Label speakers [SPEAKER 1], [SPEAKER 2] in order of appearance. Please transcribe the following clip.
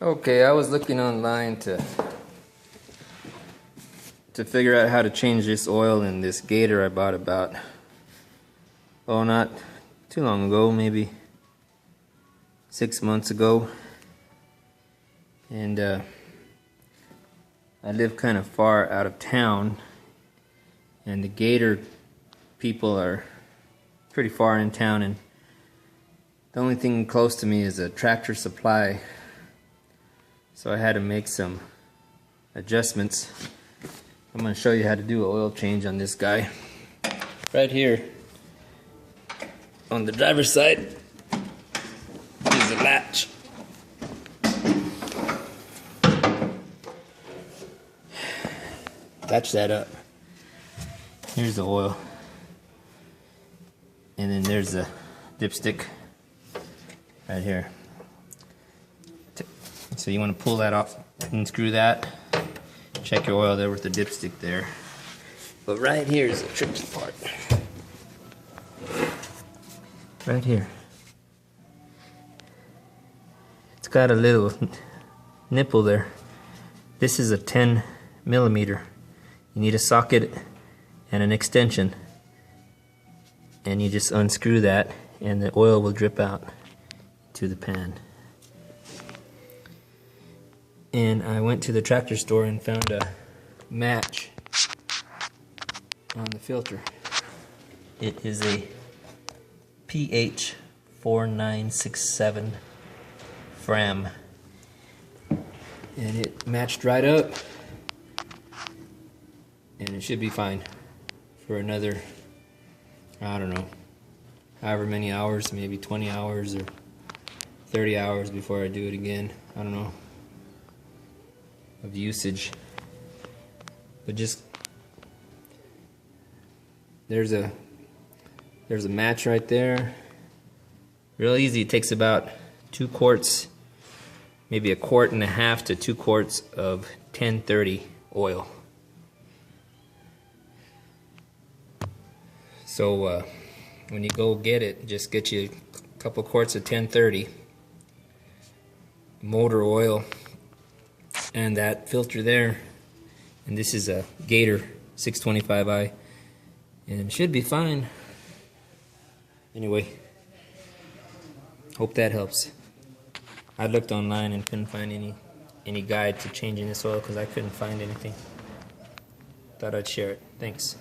[SPEAKER 1] Okay, I was looking online to figure out how to change this oil in this Gator I bought about, oh, not too long ago, maybe 6 months ago. And I live kind of far out of town, and the Gator people are pretty far in town, and the only thing close to me is a Tractor Supply. So I had to make some adjustments. I'm going to show you how to do an oil change on this guy. Right here on the driver's side is the latch. Latch that up. Here's the oil. And then there's the dipstick right here. So you want to pull that off and screw that. Check your oil there with the dipstick there. But right here is the tricky part. Right here. It's got a little nipple there. This is a 10 millimeter. You need a socket and an extension. And you just unscrew that and the oil will drip out to the pan. And I went to the tractor store and found a match on the filter. It is a PH 4967 Fram, and it matched right up, and it should be fine for another, I don't know, however many hours, maybe 20 hours or 30 hours before I do it again. I don't know of usage, but just there's a match right there. Real easy. It takes about 2 quarts, maybe 1.5 quarts to 2 quarts of 1030 oil. So when you go get it, just get you a couple quarts of 1030 motor oil and that filter there, and this is a Gator 625i, and it should be fine. Anyway, hope that helps. I looked online and couldn't find any guide to changing this oil because I couldn't find anything. Thought I'd share it. Thanks.